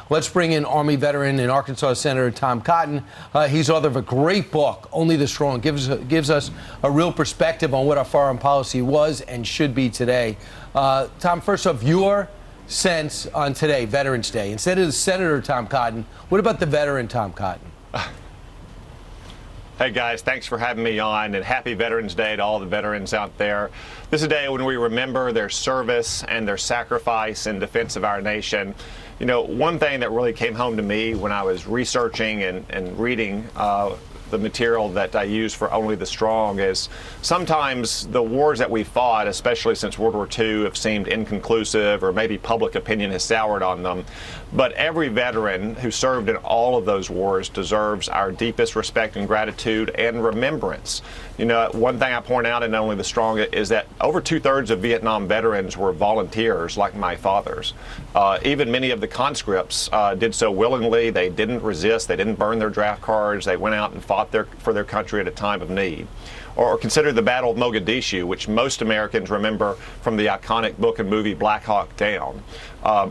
Let's bring in Army veteran and Arkansas Senator Tom Cotton. He's author of a great book, Only the Strong. Gives us a real perspective on what our foreign policy was and should be today. Tom, first off, your sense on today, Veterans Day. Instead of the Senator Tom Cotton, what about the veteran Tom Cotton? Hey guys, thanks for having me on, and happy Veterans Day to all the veterans out there. This is a day when we remember their service and their sacrifice in defense of our nation. You know, one thing that really came home to me when I was researching and reading the material that I use for Only the Strong is sometimes the wars that we fought, especially since World War II, have seemed inconclusive, or maybe public opinion has soured on them. But every veteran who served in all of those wars deserves our deepest respect and gratitude and remembrance. You know, one thing I point out in Only the Strong is that over 2/3 of Vietnam veterans were volunteers like my father's. Even many of the conscripts did so willingly. They didn't resist. They didn't burn their draft cards. They went out and fought for their country at a time of need. Or consider the Battle of Mogadishu, which most Americans remember from the iconic book and movie Black Hawk Down.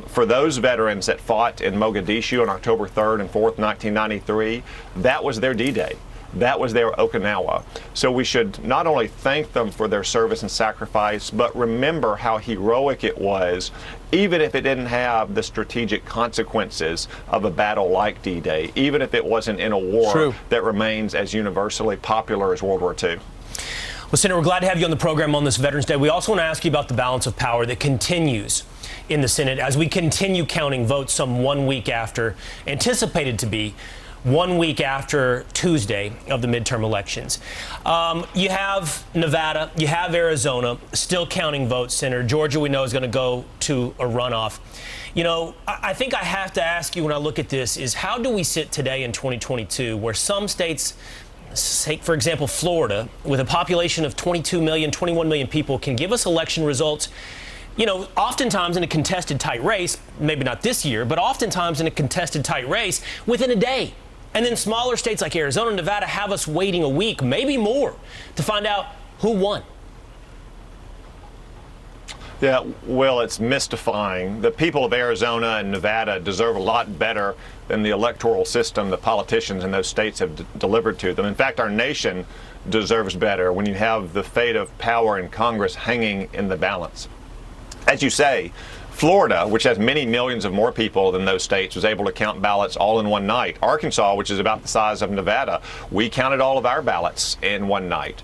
For those veterans that fought in Mogadishu on October 3rd and 4th, 1993, that was their D-Day. That was their Okinawa. So we should not only thank them for their service and sacrifice, but remember how heroic it was, even if it didn't have the strategic consequences of a battle like D-Day, even if it wasn't in a war that remains as universally popular as World War II. Well, Senator, we're glad to have you on the program on this Veterans Day. We also want to ask you about the balance of power that continues in the Senate as we continue counting votes some 1 week after, anticipated to be 1 week after Tuesday of the midterm elections. You have Nevada, you have Arizona still counting votes, Senator. Georgia, we know, is going to go to a runoff. You know, I think I have to ask you when I look at this is how do we sit today in 2022 where some states, take, for example, Florida, with a population of 22 million, 21 million people, can give us election results, you know, oftentimes in a contested tight race, maybe not this year, but oftentimes in a contested tight race within a day. And then smaller states like Arizona and Nevada have us waiting a week, maybe more, to find out who won. Yeah, well, it's mystifying. The people of Arizona and Nevada deserve a lot better than the electoral system the politicians in those states have delivered to them. In fact, our nation deserves better when you have the fate of power in Congress hanging in the balance. As you say, Florida, which has many millions of more people than those states, was able to count ballots all in one night. Arkansas, which is about the size of Nevada, we counted all of our ballots in one night.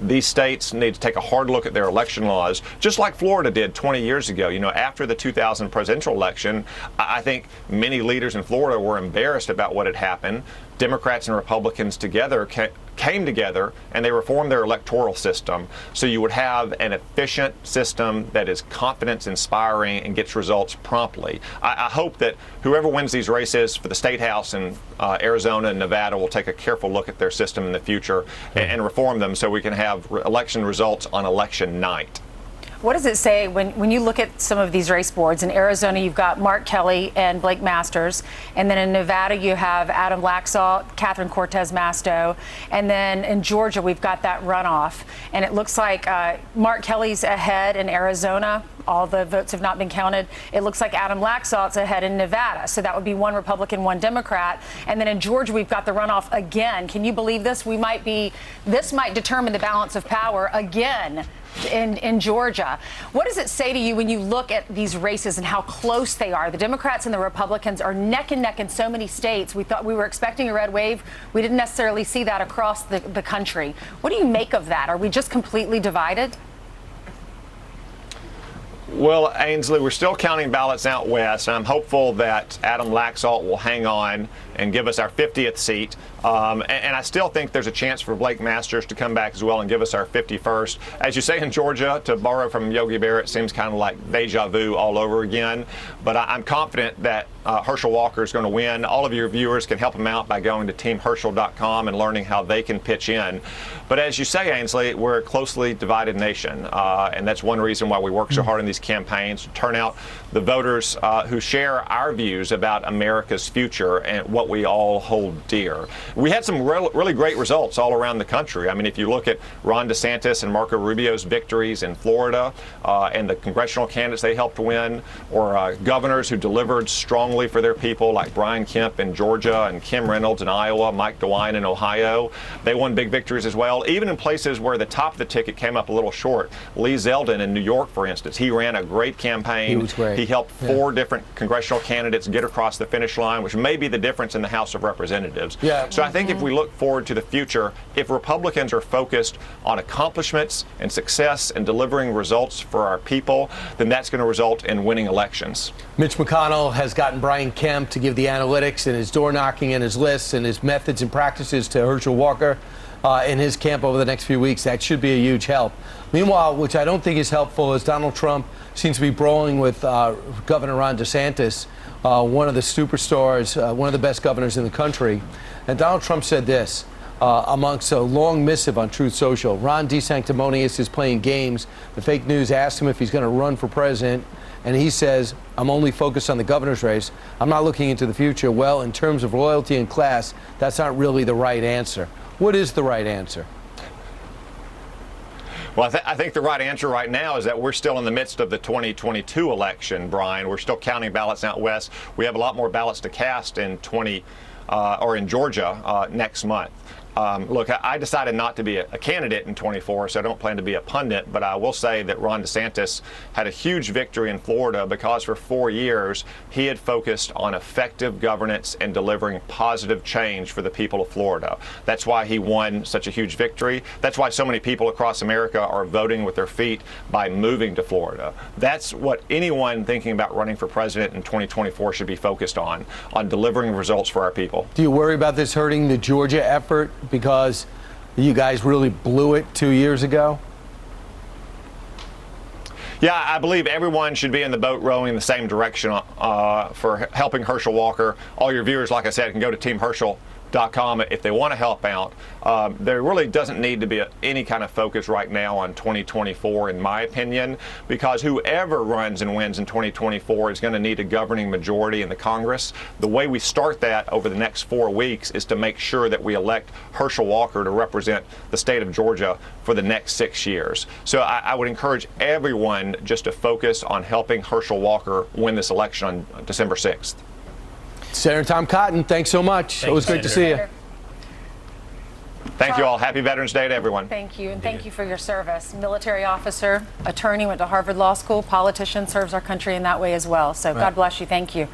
These states need to take a hard look at their election laws, just like Florida did 20 years ago. You know, after the 2000 presidential election, I think many leaders in Florida were embarrassed about what had happened. Democrats and Republicans together came together and they reformed their electoral system so you would have an efficient system that is confidence inspiring and gets results promptly. I hope that whoever wins these races for the State House in Arizona and Nevada will take a careful look at their system in the future and reform them so we can have election results on election night. What does it say when you look at some of these race boards? In Arizona, you've got Mark Kelly and Blake Masters. And then in Nevada, you have Adam Laxalt, Catherine Cortez Masto. And then in Georgia, we've got that runoff. And it looks like Mark Kelly's ahead in Arizona. All the votes have not been counted. It looks like Adam Laxalt's ahead in Nevada. So that would be one Republican, one Democrat. And then in Georgia, we've got the runoff again. Can you believe this? This might determine the balance of power again in Georgia. What does it say to you when you look at these races and how close they are? The Democrats and the Republicans are neck and neck in so many states. We thought we were expecting a red wave. We didn't necessarily see that across the country. What do you make of that? Are we just completely divided? Well, Ainsley, we're still counting ballots out west, and I'm hopeful that Adam Laxalt will hang on and give us our 50th seat. And I still think there's a chance for Blake Masters to come back as well and give us our 51st. As you say in Georgia, to borrow from Yogi Berra, it seems kind of like deja vu all over again. But I'm confident that Herschel Walker is going to win. All of your viewers can help him out by going to teamherschel.com and learning how they can pitch in. But as you say, Ainsley, we're a closely divided nation. And that's one reason why we work so hard in these campaigns to turn out the voters who share our views about America's future and what we all hold dear. We had some really great results all around the country. I mean, if you look at Ron DeSantis and Marco Rubio's victories in Florida and the congressional candidates they helped win, or governors who delivered strong strongly for their people, like Brian Kemp in Georgia and Kim Reynolds in Iowa, Mike DeWine in Ohio. They won big victories as well, even in places where the top of the ticket came up a little short. Lee Zeldin in New York, for instance, he ran a great campaign. He was great. He helped 4 different congressional candidates get across the finish line, which may be the difference in the House of Representatives. Yeah. So I think if we look forward to the future, if Republicans are focused on accomplishments and success and delivering results for our people, then that's going to result in winning elections. Mitch McConnell has gotten Brian Kemp to give the analytics and his door knocking and his lists and his methods and practices to Herschel Walker in his camp over the next few weeks. That should be a huge help. Meanwhile, which I don't think is helpful, is Donald Trump seems to be brawling with Governor Ron DeSantis, one of the superstars, one of the best governors in the country. And Donald Trump said this amongst a long missive on Truth Social. Ron DeSanctimonious is playing games. The fake news asked him if he's going to run for president, and he says, I'm only focused on the governor's race. I'm not looking into the future. Well, in terms of loyalty and class, that's not really the right answer. What is the right answer? Well, I think the right answer right now is that we're still in the midst of the 2022 election, Brian. We're still counting ballots out west. We have a lot more ballots to cast in in Georgia next month. Look, I decided not to be a candidate in 24, so I don't plan to be a pundit, but I will say that Ron DeSantis had a huge victory in Florida because for 4 years he had focused on effective governance and delivering positive change for the people of Florida. That's why he won such a huge victory. That's why so many people across America are voting with their feet by moving to Florida. That's what anyone thinking about running for president in 2024 should be focused on delivering results for our people. Do you worry about this hurting the Georgia effort because you guys really blew it 2 years ago? Yeah, I believe everyone should be in the boat rowing in the same direction for helping Herschel Walker. All your viewers, like I said, can go to teamherschel.com if they want to help out. There really doesn't need to be any kind of focus right now on 2024, in my opinion, because whoever runs and wins in 2024 is going to need a governing majority in the Congress. The way we start that over the next 4 weeks is to make sure that we elect Herschel Walker to represent the state of Georgia for the next 6 years. So I would encourage everyone just to focus on helping Herschel Walker win this election on December 6th. Senator Tom Cotton, thanks so much. It was great to see you. Thank you all. Happy Veterans Day to everyone. Thank you, and thank you for your service. Military officer, attorney, went to Harvard Law School, politician, serves our country in that way as well. So God bless you. Thank you.